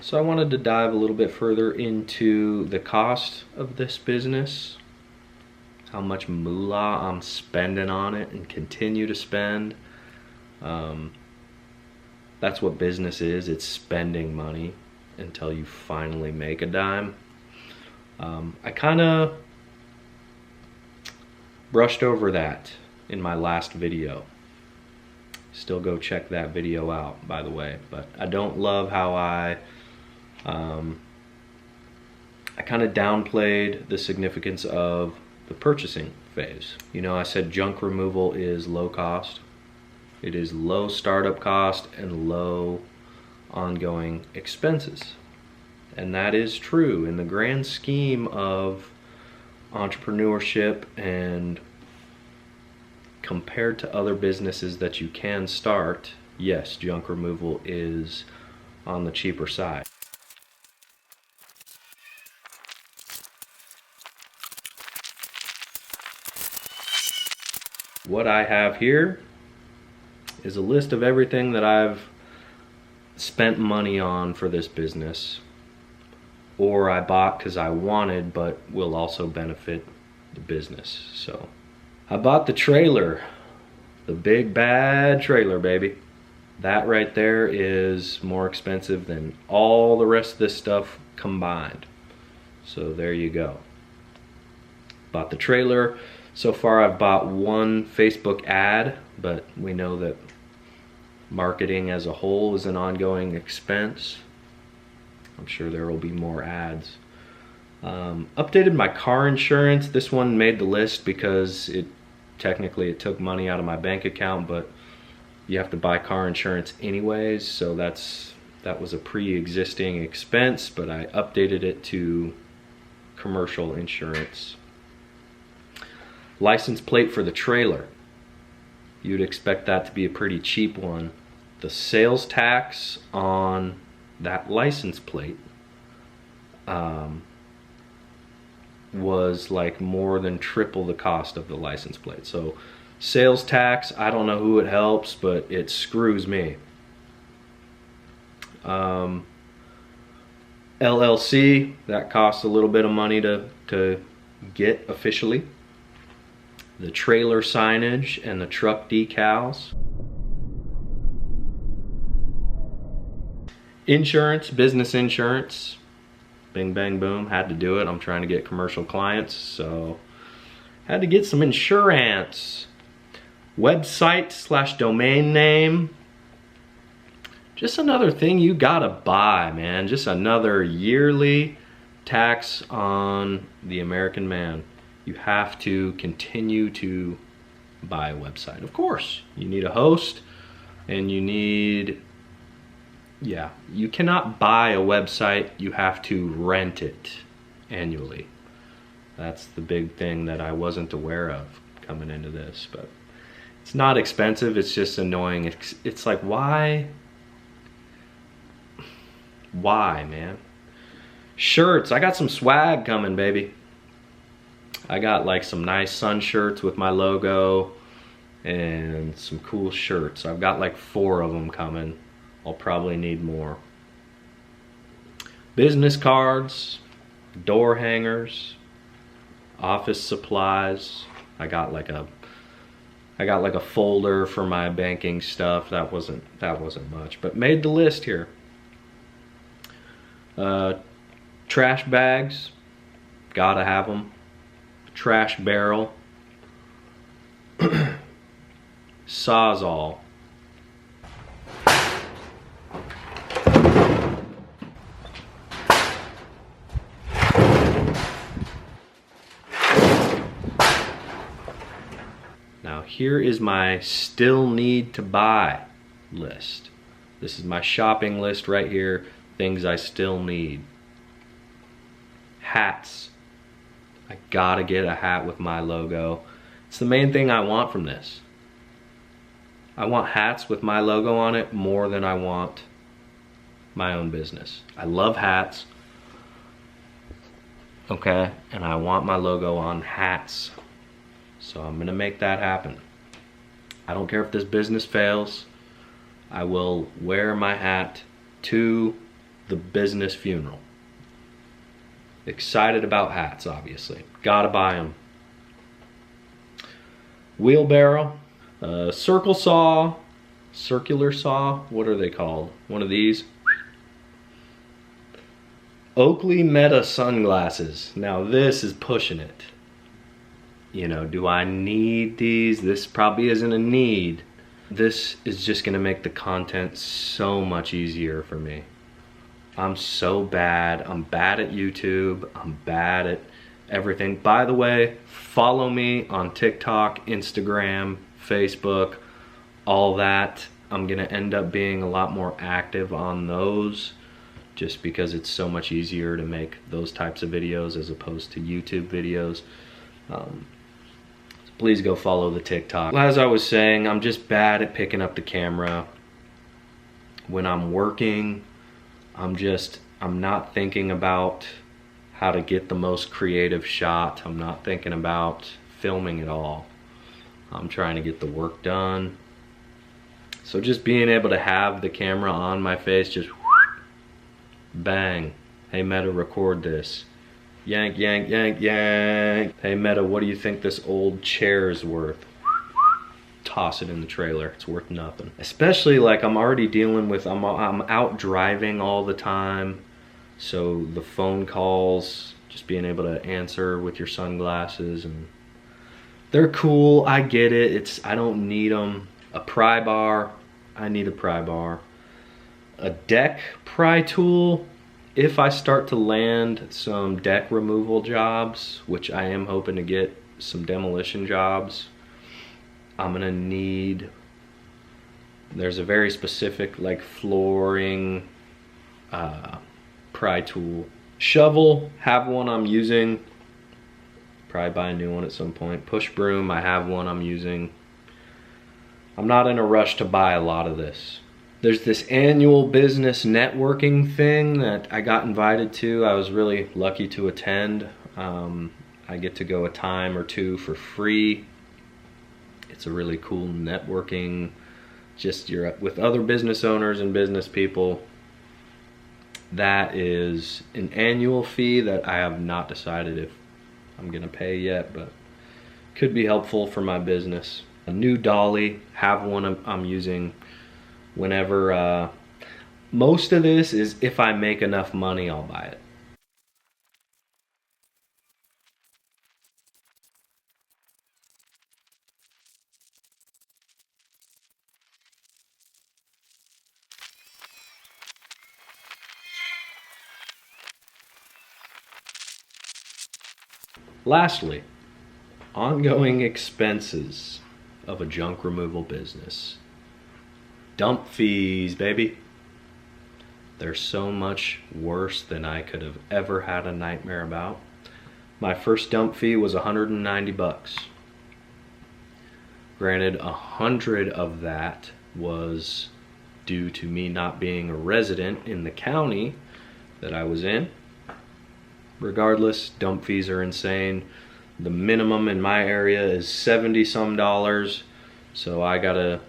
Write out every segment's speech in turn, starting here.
So I wanted to dive a little bit further into the cost of this business, how much moolah I'm spending on it and continue to spend. That's what business is. It's spending money until you finally make a dime. I kind of brushed over that in my last video. Still go check that video out, by the way. But I don't love how I kind of downplayed the significance of the purchasing phase. You know, I said junk removal is low cost. It is low startup cost and low ongoing expenses. And that is true in the grand scheme of entrepreneurship, and compared to other businesses that you can start, yes, junk removal is on the cheaper side. What I have here is a list of everything that I've spent money on for this business, or I bought because I wanted but will also benefit the business. So I bought the trailer, the big bad trailer, baby. That right there is more expensive than all the rest of this stuff combined. So there you go. Bought the trailer. So far I've bought one Facebook ad, but we know that marketing as a whole is an ongoing expense. I'm sure there will be more ads. Updated my car insurance. This one made the list because it took money out of my bank account, but you have to buy car insurance anyways, so that was a pre-existing expense, but I updated it to commercial insurance. License plate for the trailer. You'd expect that to be a pretty cheap one. The sales tax on that license plate was like more than triple the cost of the license plate. So sales tax, I don't know who it helps, but it screws me. LLC, that costs a little bit of money to get officially. The trailer signage and the truck decals. Insurance, business insurance. Bing, bang, boom, had to do it. I'm trying to get commercial clients, so had to get some insurance. Website / domain name. Just another thing you gotta buy, man. Just another yearly tax on the American man. You have to continue to buy a website. Of course, you need a host and you need, yeah, you cannot buy a website, you have to rent it annually. That's the big thing that I wasn't aware of coming into this, but it's not expensive, it's just annoying. It's like, why, man? Shirts, I got some swag coming, baby. I got like some nice sun shirts with my logo and some cool shirts. I've got like 4 of them coming. I'll probably need more. Business cards, door hangers, office supplies. I got like a folder for my banking stuff. That wasn't much, but made the list here. Trash bags, gotta have them. Trash barrel. Sawzall. Now here is my still need to buy list. This is my shopping list right here. Things I still need. Hats. I gotta get a hat with my logo. It's the main thing I want from this. I want hats with my logo on it more than I want my own business. I love hats. Okay, and I want my logo on hats. So I'm gonna make that happen. I don't care if this business fails. I will wear my hat to the business funeral. Excited about hats, obviously. Gotta buy them. Wheelbarrow, circle saw, circular saw, what are they called? One of these. Oakley Meta sunglasses. Now this is pushing it. You know, do I need these? This probably isn't a need. This is just gonna make the content so much easier for me. I'm so bad. I'm bad at YouTube. I'm bad at everything. By the way, follow me on TikTok, Instagram, Facebook, all that. I'm gonna end up being a lot more active on those just because it's so much easier to make those types of videos as opposed to YouTube videos. So please go follow the TikTok. As I was saying, I'm just bad at picking up the camera. When I'm working, I'm not thinking about how to get the most creative shot. I'm not thinking about filming at all. I'm trying to get the work done. So just being able to have the camera on my face, just bang. Hey Meta, record this. Yank, yank, yank, yank. Hey Meta, what do you think this old chair is worth? Toss it in the trailer. It's worth nothing. Especially like I'm already dealing with, I'm out driving all the time. So the phone calls, just being able to answer with your sunglasses, and they're cool. I get it. I don't need them. A pry bar. I need a pry bar. A deck pry tool. If I start to land some deck removal jobs, which I am hoping to get some demolition jobs, I'm gonna need, there's a very specific like flooring pry tool. Shovel, have one I'm using. Probably buy a new one at some point. Push broom, I have one I'm using. I'm not in a rush to buy a lot of this. There's this annual business networking thing that I got invited to. I was really lucky to attend. I get to go a time or two for free. It's a really cool networking, just you're with other business owners and business people. That is an annual fee that I have not decided if I'm gonna pay yet, but could be helpful for my business. A new dolly, have one I'm using whenever. Most of this is if I make enough money, I'll buy it. Lastly, ongoing expenses of a junk removal business. Dump fees, baby. They're so much worse than I could have ever had a nightmare about. My first dump fee was 190 bucks. Granted, 100 of that was due to me not being a resident in the county that I was in. Regardless, dump fees are insane. The minimum in my area is 70 some dollars, so I gotta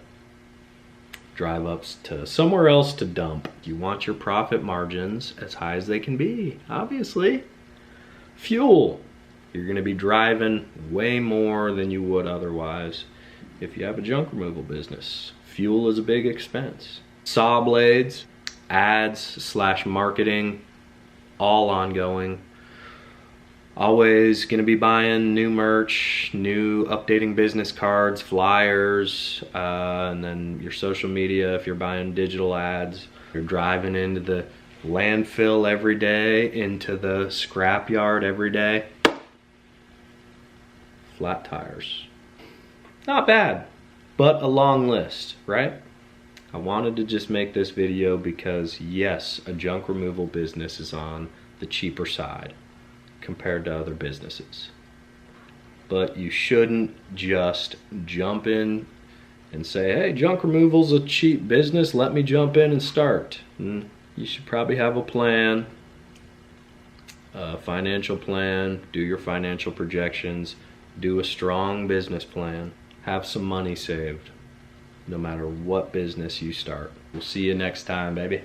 drive up to somewhere else to dump. You want your profit margins as high as they can be, obviously. Fuel. You're gonna be driving way more than you would otherwise if you have a junk removal business. Fuel is a big expense. Saw blades, ads / marketing, all ongoing. Always gonna be buying new merch, new updating business cards, flyers, and then your social media if you're buying digital ads. You're driving into the landfill every day, into the scrapyard every day. Flat tires. Not bad, but a long list, right? I wanted to just make this video because yes, a junk removal business is on the cheaper side compared to other businesses. But you shouldn't just jump in and say, hey, junk removal's a cheap business, let me jump in and start. You should probably have a plan, a financial plan, do your financial projections, do a strong business plan, have some money saved, no matter what business you start. We'll see you next time, baby.